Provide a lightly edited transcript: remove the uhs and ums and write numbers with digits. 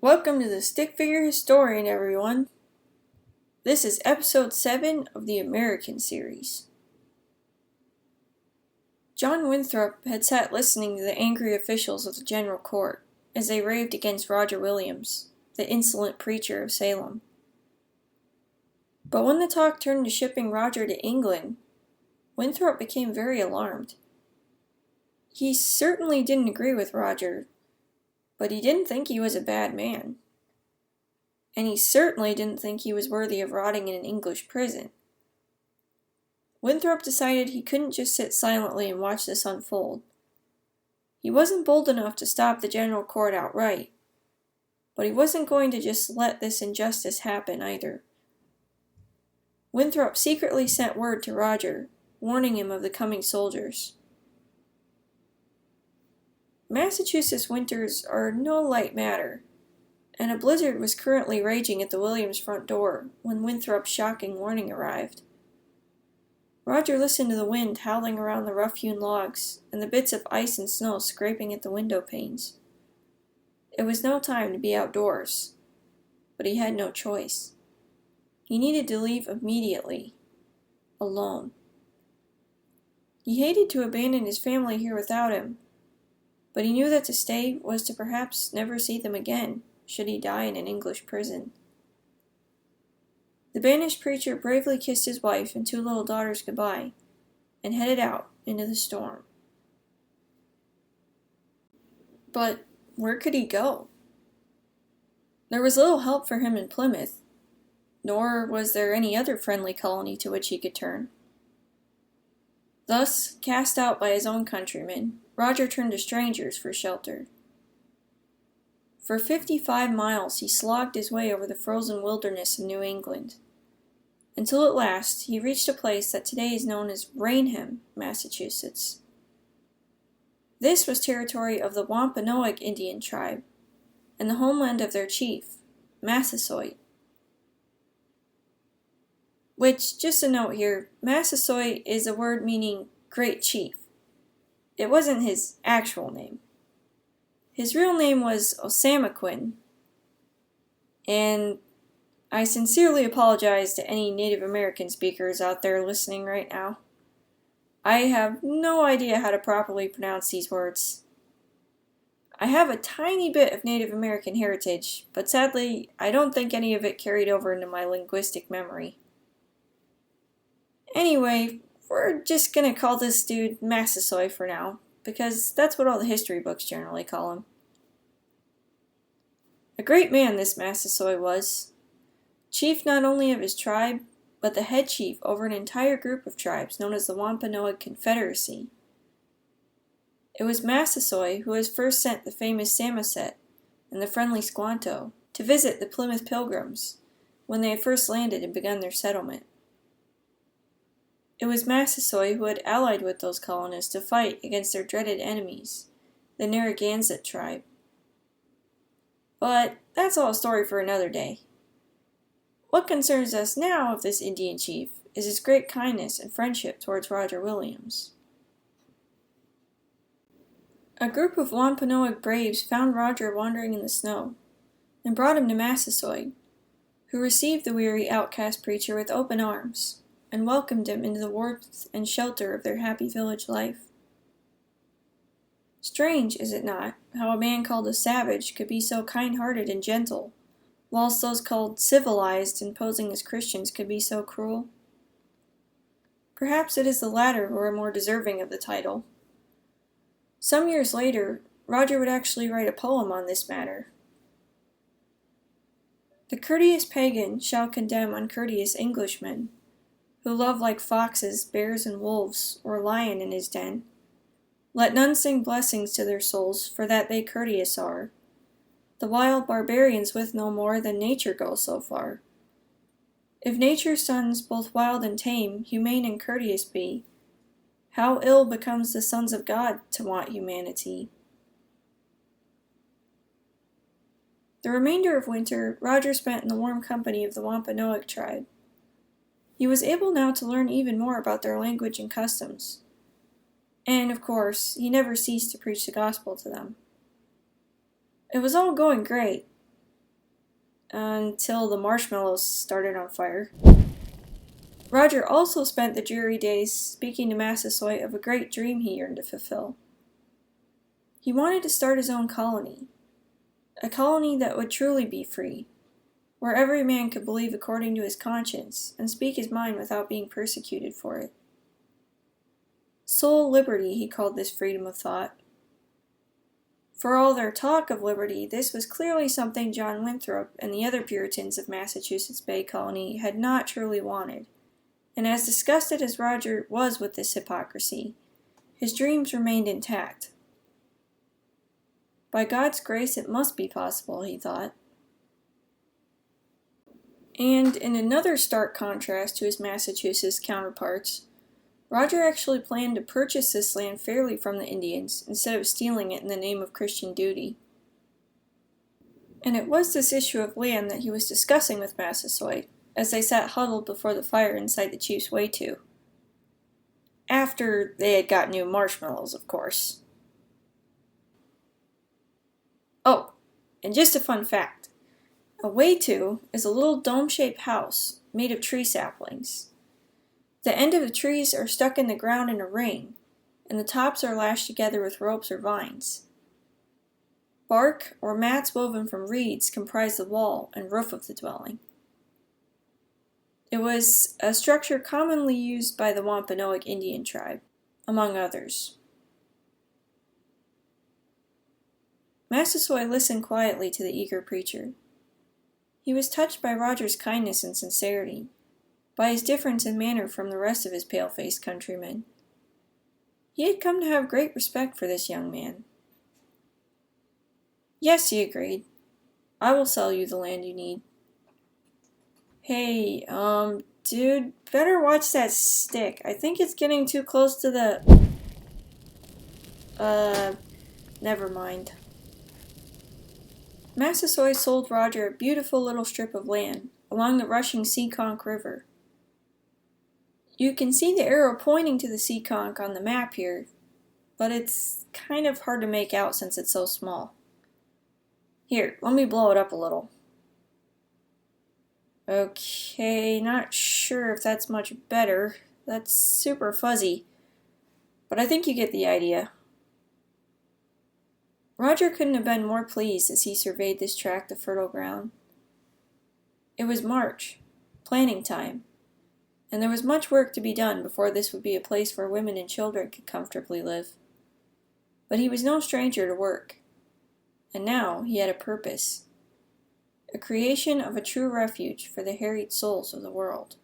Welcome to the Stick Figure Historian, everyone. This is episode 7 of the American series. John Winthrop had sat listening to the angry officials of the General Court as they raved against Roger Williams, the insolent preacher of Salem. But when the talk turned to shipping Roger to England, Winthrop became very alarmed. He certainly didn't agree with Roger, but he didn't think he was a bad man. And he certainly didn't think he was worthy of rotting in an English prison. Winthrop decided he couldn't just sit silently and watch this unfold. He wasn't bold enough to stop the General Court outright, but he wasn't going to just let this injustice happen either. Winthrop secretly sent word to Roger, warning him of the coming soldiers. Massachusetts winters are no light matter, and a blizzard was currently raging at the Williams' front door when Winthrop's shocking warning arrived. Roger listened to the wind howling around the rough-hewn logs and the bits of ice and snow scraping at the window panes. It was no time to be outdoors, but he had no choice. He needed to leave immediately, alone. He hated to abandon his family here without him, but he knew that to stay was to perhaps never see them again, should he die in an English prison. The banished preacher bravely kissed his wife and 2 little daughters goodbye, and headed out into the storm. But where could he go? There was little help for him in Plymouth, nor was there any other friendly colony to which he could turn. Thus, cast out by his own countrymen, Roger turned to strangers for shelter. For 55 miles he slogged his way over the frozen wilderness of New England, until at last he reached a place that today is known as Raynham, Massachusetts. This was territory of the Wampanoag Indian tribe, and the homeland of their chief, Massasoit. Which, just a note here, Massasoit is a word meaning great chief. It wasn't his actual name. His real name was Osamaquin, and I sincerely apologize to any Native American speakers out there listening right now. I have no idea how to properly pronounce these words. I have a tiny bit of Native American heritage, but sadly, I don't think any of it carried over into my linguistic memory. Anyway, we're just gonna call this dude Massasoit for now, because that's what all the history books generally call him. A great man this Massasoit was, chief not only of his tribe, but the head chief over an entire group of tribes known as the Wampanoag Confederacy. It was Massasoit who has first sent the famous Samoset and the friendly Squanto to visit the Plymouth Pilgrims when they had first landed and begun their settlement. It was Massasoit who had allied with those colonists to fight against their dreaded enemies, the Narragansett tribe. But that's all a story for another day. What concerns us now of this Indian chief is his great kindness and friendship towards Roger Williams. A group of Wampanoag braves found Roger wandering in the snow and brought him to Massasoit, who received the weary outcast preacher with open arms and welcomed him into the warmth and shelter of their happy village life. Strange, is it not, how a man called a savage could be so kind-hearted and gentle, whilst those called civilized and posing as Christians could be so cruel? Perhaps it is the latter who are more deserving of the title. Some years later, Roger would actually write a poem on this matter. The courteous pagan shall condemn uncourteous Englishmen, who love like foxes, bears, and wolves, or lion in his den. Let none sing blessings to their souls, for that they courteous are. The wild barbarians with no more than nature go so far. If nature's sons both wild and tame, humane and courteous be, how ill becomes the sons of God to want humanity. The remainder of winter Roger spent in the warm company of the Wampanoag tribe. He was able now to learn even more about their language and customs. And, of course, he never ceased to preach the gospel to them. It was all going great, until the marshmallows started on fire. Roger also spent the dreary days speaking to Massasoit of a great dream he yearned to fulfill. He wanted to start his own colony, a colony that would truly be free, where every man could believe according to his conscience and speak his mind without being persecuted for it. Soul liberty, he called this freedom of thought. For all their talk of liberty, this was clearly something John Winthrop and the other Puritans of Massachusetts Bay Colony had not truly wanted, and as disgusted as Roger was with this hypocrisy, his dreams remained intact. By God's grace, it must be possible, he thought. And in another stark contrast to his Massachusetts counterparts, Roger actually planned to purchase this land fairly from the Indians instead of stealing it in the name of Christian duty. And it was this issue of land that he was discussing with Massasoit as they sat huddled before the fire inside the chief's wetu. After they had got new marshmallows, of course. Oh, and just a fun fact. A wetu is a little dome-shaped house made of tree saplings. The end of the trees are stuck in the ground in a ring, and the tops are lashed together with ropes or vines. Bark or mats woven from reeds comprise the wall and roof of the dwelling. It was a structure commonly used by the Wampanoag Indian tribe, among others. Massasoit listened quietly to the eager preacher. He was touched by Roger's kindness and sincerity, by his difference in manner from the rest of his pale-faced countrymen. He had come to have great respect for this young man. Yes, he agreed. I will sell you the land you need. Hey, dude, better watch that stick. I think it's getting too close to the... never mind. Massasoit sold Roger a beautiful little strip of land along the rushing Seekonk River. You can see the arrow pointing to the Seekonk on the map here, but it's kind of hard to make out since it's so small. Here, let me blow it up a little. Okay, not sure if that's much better. That's super fuzzy, but I think you get the idea. Roger couldn't have been more pleased as he surveyed this tract of fertile ground. It was March, planting time, and there was much work to be done before this would be a place where women and children could comfortably live. But he was no stranger to work, and now he had a purpose, a creation of a true refuge for the harried souls of the world.